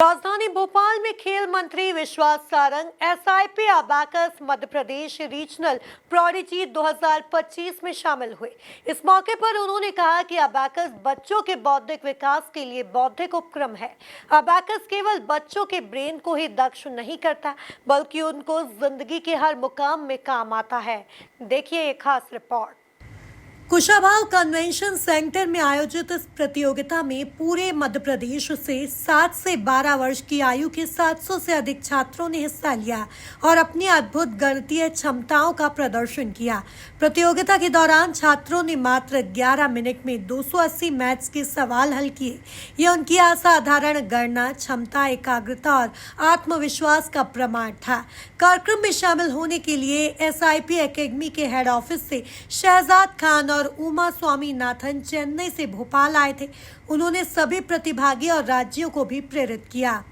राजधानी भोपाल में खेल मंत्री विश्वास Sarang SIP abacus Madhya Pradesh regional prodigy 2025 में शामिल हुए। इस मौके पर उन्होंने कहा कि अबैकस बच्चों के बौद्धिक विकास के लिए बौद्धिक उपक्रम है। अबैकस केवल बच्चों के ब्रेन को ही दक्ष नहीं करता, बल्कि उनको जिंदगी के हर मुकाम में काम आता है। देखिए ये खास रिपोर्ट। कुशाभाव कन्वेंशन सेंटर में आयोजित इस प्रतियोगिता में पूरे मध्य प्रदेश से 7 से 12 वर्ष की आयु के 700 से अधिक छात्रों ने हिस्सा लिया और अपनी अद्भुत गणितीय क्षमताओं का प्रदर्शन किया। प्रतियोगिता के दौरान छात्रों ने मात्र 11 मिनट में 280 मैथ्स के सवाल हल किए। यह उनकी असाधारण गणना क्षमता, एकाग्रता और आत्मविश्वास का प्रमाण था। कार्यक्रम में शामिल होने के लिए एसआईपी एकेडमी के हेड ऑफिस से शहजाद खान और उमा स्वामीनाथन चेन्नई से भोपाल आए थे। उन्होंने सभी प्रतिभागी और राज्यों को भी प्रेरित किया।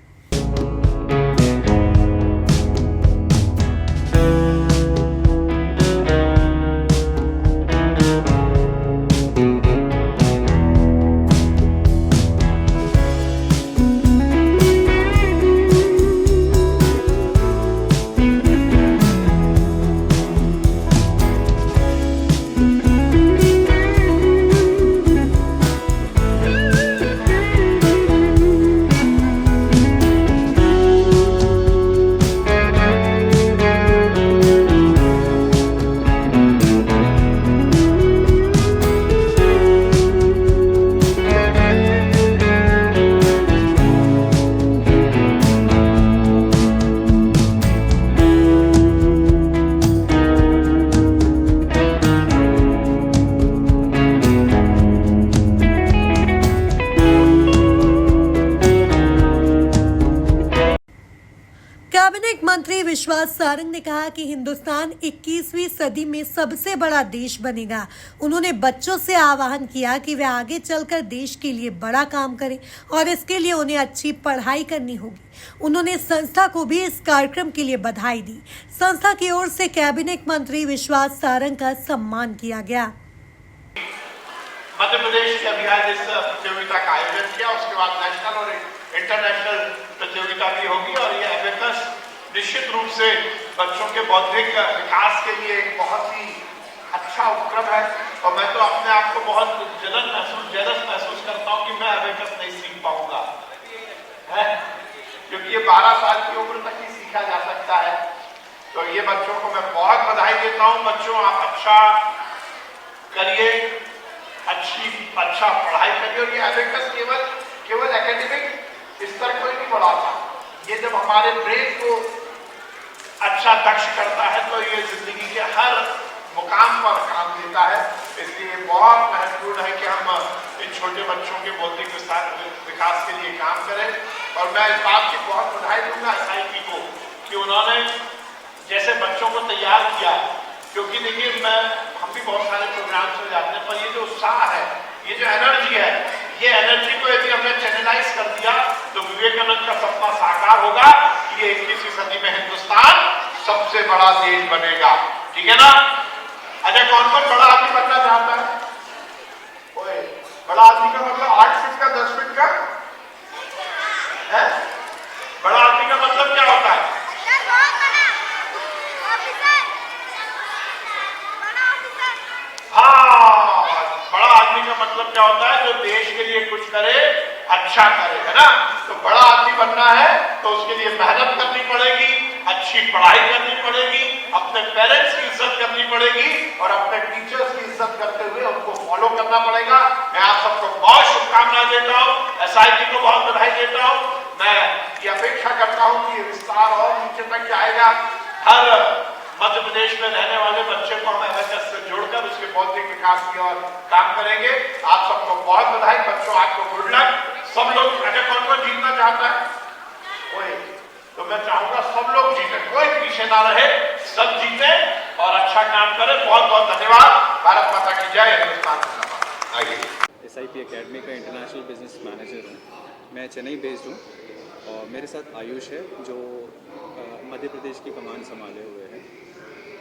कैबिनेट मंत्री विश्वास सारंग ने कहा कि हिंदुस्तान 21वीं सदी में सबसे बड़ा देश बनेगा। उन्होंने बच्चों से आह्वान किया कि वे आगे चलकर देश के लिए बड़ा काम करें और इसके लिए उन्हें अच्छी पढ़ाई करनी होगी। उन्होंने संस्था को भी इस कार्यक्रम के लिए बधाई दी। संस्था की ओर से कैबिनेट मंत्री विश्वास सारंग का सम्मान किया गया। मध्य प्रदेश के अभियान इस प्रतियोगिता का आयोजन किया, उसके बाद नेशनल और इंटरनेशनल प्रतियोगिता भी होगी और ये अबैकस निश्चित रूप से बच्चों के बौद्धिक विकास के लिए एक बहुत ही अच्छा उपक्रम है। और मैं तो अपने आप को बहुत जेलस महसूस करता हूँ कि मैं अबैकस नहीं सीख पाऊंगा, क्योंकि ये 12 साल की उम्र तक ही सीखा जा सकता है। तो ये बच्चों को मैं बहुत बधाई देता हूँ। बच्चों, आप अच्छा करिए, अच्छा पढ़ाई करिए। और ये अबैकस केवल एकेडमिक स्तर को ही नहीं बढ़ाता, ये जब हमारे ब्रेन को अच्छा दक्ष करता है तो ये जिंदगी के हर मुकाम पर काम देता है। इसलिए बहुत महत्वपूर्ण है कि हम इन छोटे बच्चों के बौद्धिक विकास के लिए काम करें। और मैं इस बात की बहुत बधाई दूंगा एसआईपी को कि उन्होंने जैसे बच्चों को तैयार किया, क्योंकि देखिए हम भी बहुत सारे प्रोग्राम्स में जाते हैं, पर ये जो उत्साह है, ये जो एनर्जी है, ये एनर्जी को यदि हमने चैनलाइज कर दिया तो विवेकानंद का सपना साकार होगा कि ये 21वीं सदी में हिंदुस्तान सबसे बड़ा देश बनेगा। ठीक है ना? अच्छा, कौन कौन बड़ा आदमी बनना चाहता है? ओए, बड़ा आदमी का मतलब 8 फीट का 10 फीट का है? बड़ा आदमी का मतलब क्या होता है? हाँ, बड़ा आदमी का मतलब क्या होता है? जो देश के लिए कुछ करे, अच्छा करे, है ना? तो बड़ा आदमी बनना है तो उसके लिए मेहनत करनी पड़ेगी, अच्छी पढ़ाई करनी पड़ेगी, अपने पेरेंट्स की इज्जत करनी पड़ेगी और अपने टीचर्स की इज्जत करते हुए उनको फॉलो करना पड़ेगा। मैं आप सबको बहुत शुभकामनाएं देता हूँ, एसआईपी को बहुत बधाई देता हूँ। मैं ये अपेक्षा करता हूँ कि विस्तार और नीचे तक जाएगा। हर मध्य प्रदेश में रहने वाले बच्चे को हम अबैकस से जोड़कर उसके बौद्धिक विकास की ओर काम करेंगे। आप सबको बहुत बधाई। बच्चों, आपको गुड लक। सब लोग, अगर कौन जीतना चाहता है? कोई, तो मैं चाहूंगा सब लोग जीते, कोई पीछे ना रहे, सब जीते और अच्छा काम करें। बहुत बहुत धन्यवाद। भारत माता की जय, हिंदुस्तान जिंदाबाद। आइए। एसआईपी एकेडमी का इंटरनेशनल बिजनेस मैनेजर हूँ। मैं चेन्नई बेस्ड हूँ और मेरे साथ आयुष है जो मध्य प्रदेश की कमान संभाले हुए है।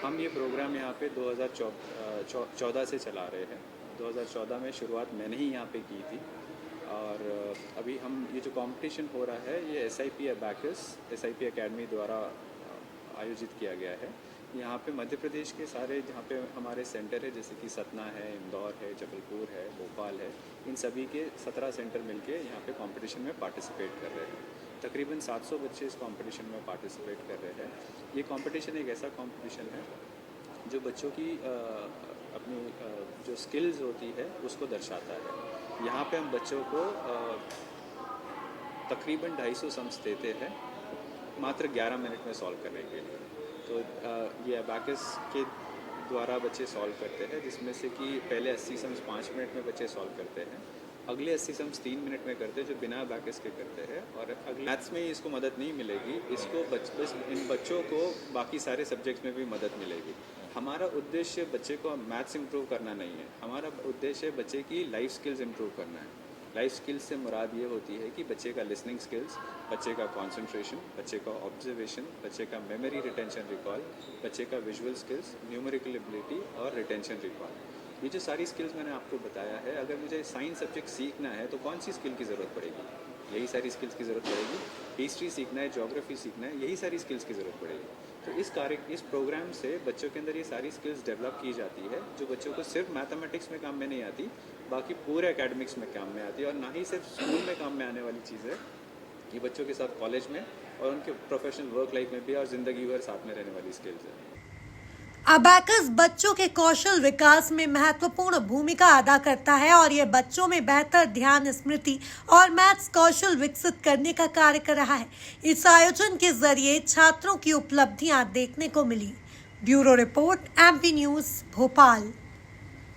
हम ये प्रोग्राम यहाँ पे 2014 से चला रहे हैं। 2014 में शुरुआत मैंने ही यहाँ पे की थी और अभी हम ये जो कंपटीशन हो रहा है ये SIP अबैकस SIP एकेडमी द्वारा आयोजित किया गया है। यहाँ पे मध्य प्रदेश के सारे जहाँ पे हमारे सेंटर है, जैसे कि सतना है, इंदौर है, जबलपुर है, भोपाल है, इन सभी के 17 सेंटर मिलके यहाँ पे कंपटीशन में पार्टिसिपेट कर रहे हैं। तकरीबन 700 बच्चे इस कंपटीशन में पार्टिसिपेट कर रहे हैं। ये कंपटीशन एक ऐसा कंपटीशन है जो बच्चों की अपनी जो स्किल्स होती है उसको दर्शाता है। यहाँ पे हम बच्चों को तकरीबन 250 सम्स देते हैं मात्र 11 मिनट में सॉल्व करने के लिए। तो ये अबैकस के द्वारा बच्चे सॉल्व करते हैं, जिसमें से कि पहले 80 सम्स 5 मिनट में बच्चे सॉल्व करते हैं, अगले 80 सम्स 3 मिनट में करते हैं जो बिना अबैकस के करते हैं। और अगले मैथ्स में इसको मदद नहीं मिलेगी, इसको बस इन बच्चों को बाकी सारे सब्जेक्ट्स में भी मदद मिलेगी। हमारा उद्देश्य बच्चे को मैथ्स इम्प्रूव करना नहीं है, हमारा उद्देश्य बच्चे की लाइफ स्किल्स इम्प्रूव करना है। लाइफ स्किल्स से मुराद ये होती है कि बच्चे का लिसनिंग स्किल्स, बच्चे का कंसंट्रेशन, बच्चे का ऑब्जर्वेशन, बच्चे का मेमोरी रिटेंशन रिकॉल, बच्चे का विजुअल स्किल्स, न्यूमेरिकल एबिलिटी और रिटेंशन रिकॉल। ये जो सारी स्किल्स मैंने आपको बताया है, अगर मुझे साइंस सब्जेक्ट सीखना है तो कौन सी स्किल की ज़रूरत पड़ेगी? यही सारी स्किल्स की ज़रूरत पड़ेगी। हिस्ट्री सीखना है, ज्योग्राफी सीखना है, यही सारी स्किल्स की ज़रूरत पड़ेगी। तो इस प्रोग्राम से बच्चों के अंदर ये सारी स्किल्स डेवलप की जाती है जो बच्चों को सिर्फ मैथमेटिक्स में काम में नहीं आती, बाकी पूरे एकेडमिक्स में काम में आती है। और ना ही सिर्फ स्कूल में काम में आने वाली चीज़ है, ये बच्चों के साथ कॉलेज में और उनके प्रोफेशनल वर्क लाइफ में भी और ज़िंदगी भर साथ में रहने वाली स्किल्स है। अबैकस बच्चों के कौशल विकास में महत्वपूर्ण भूमिका अदा करता है और ये बच्चों में बेहतर ध्यान स्मृति और मैथ्स कौशल विकसित करने का कार्य कर रहा है। इस आयोजन के जरिए छात्रों की उपलब्धियां देखने को मिली। Bureau report, MP news, Bhopal.